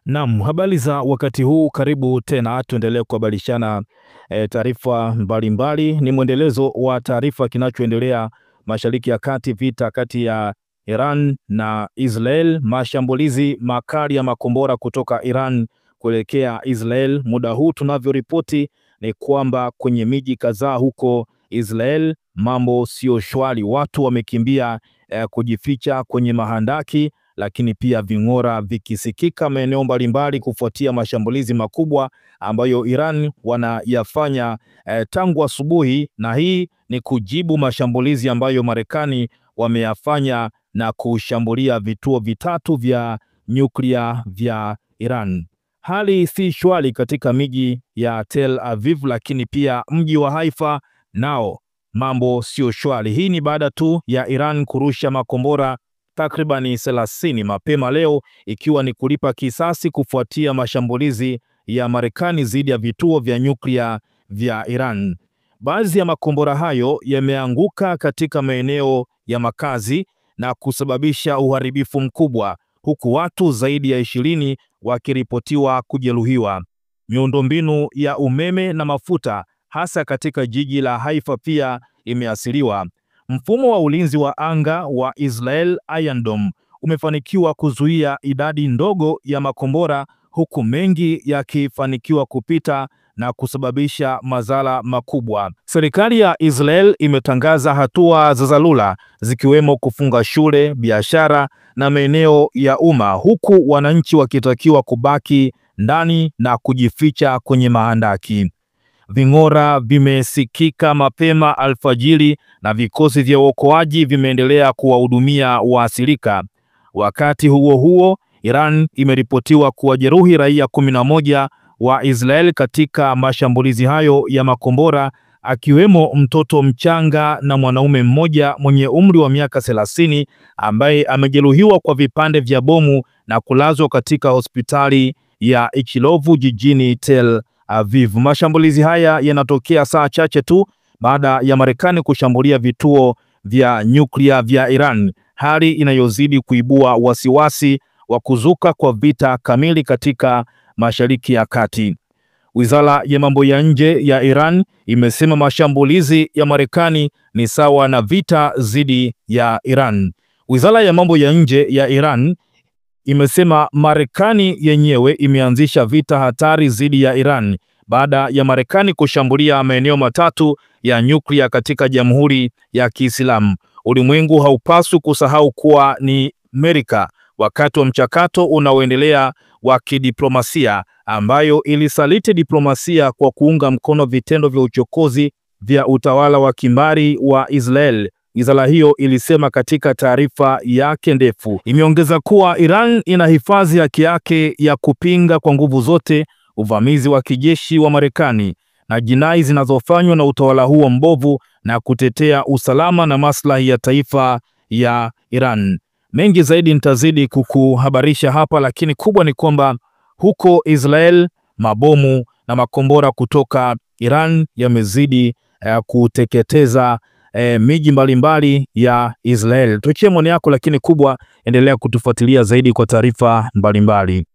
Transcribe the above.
Naam, habari za wakati huu, karibu tena tuendelee kuhabarishana taarifa mbalimbali. Ni mwendelezo wa taarifa kinachoendelea Mashariki ya Kati, vita kati ya Iran na Israel, mashambulizi makali ya makombora kutoka Iran kuelekea Israel. Muda huu tunavyoripoti ni kwamba kwenye miji kadhaa huko Israel mambo sio shwari, watu wamekimbia kujificha kwenye mahandaki, lakini pia ving'ora vikisikika maeneo mbalimbali kufuatia mashambulizi makubwa ambayo Iran wanayafanya tangu asubuhi, na hii ni kujibu mashambulizi ambayo Marekani wameyafanya na kushambulia vituo vitatu vya nyuklia vya Iran. Hali si shwari katika miji ya Tel Aviv, lakini pia mji wa Haifa nao mambo sio shwari. Hii ni baada tu ya Iran kurusha makombora takribani 30 mapema leo, ikiwa ni kulipa kisasi kufuatia mashambulizi ya Marekani dhidi ya vituo vya nyuklia vya Iran. Baadhi ya makombora hayo yameanguka katika maeneo ya makazi na kusababisha uharibifu mkubwa, huku watu zaidi ya 20 wakiripotiwa kujeruhiwa. Miundombinu ya umeme na mafuta hasa katika jiji la Haifa pia imeathiriwa. Mfumo wa ulinzi wa anga wa Israel Iron Dome umefanikiwa kuzuia idadi ndogo ya makombora, huku mengi yakifanikiwa kupita na kusababisha madhara makubwa. Serikali ya Israel imetangaza hatua za dharura zikiwemo kufunga shule, biashara na maeneo ya umma, huku wananchi wakitakiwa kubaki ndani na kujificha kwenye mahandaki. Ving'ora vimesikika mapema alfajiri na vikosi vya uokoaji vimeendelea kuwahudumia waathirika. Wakati huo huo, Iran imeripotiwa kuwajeruhi raia 11 wa Israel katika mashambulizi hayo ya makombora, akiwemo mtoto mchanga na mwanaume mmoja mwenye umri wa miaka 30 ambaye amejeruhiwa kwa vipande vya bomu na kulazwa katika hospitali ya Ichilov jijini Tel Aviv. Mashambulizi haya yanatokea saa chache tu baada ya Marekani kushambulia vituo vya nyuklia vya Iran, hali inayozidi kuibua wasiwasi wa kuzuka kwa vita kamili katika Mashariki ya Kati. Wizara ya mambo ya nje ya Iran imesema mashambulizi ya Marekani ni sawa na vita dhidi ya Iran. Wizara ya mambo ya nje ya Iran imesema Marekani yenyewe imeanzisha vita hatari dhidi ya Iran baada ya Marekani kushambulia maeneo matatu ya nyuklia katika Jamhuri ya Kiislamu. Ulimwengu haupaswi kusahau kuwa ni Amerika wakati wa mchakato unaoendelea wa kidiplomasia ambayo ilisaliti diplomasia kwa kuunga mkono vitendo vya uchokozi vya utawala wa kimbari wa Israel. Wizara hiyo ilisema katika taarifa yake ndefu. Imeongeza kuwa Iran inahifadhi haki yake ya kupinga kwa nguvu zote uvamizi wa kijeshi wa Marekani na jinai zinazofanywa na utawala huo mbovu na kutetea usalama na maslahi ya taifa ya Iran. Mengi zaidi nitazidi kukuhabarisha hapa, lakini kubwa ni kwamba huko Israel mabomu na makombora kutoka Iran yamezidi kuteketeza miji mbalimbali ya Israel. Tuachie maoni yako, lakini kubwa endelea kutufuatilia zaidi kwa taarifa mbalimbali.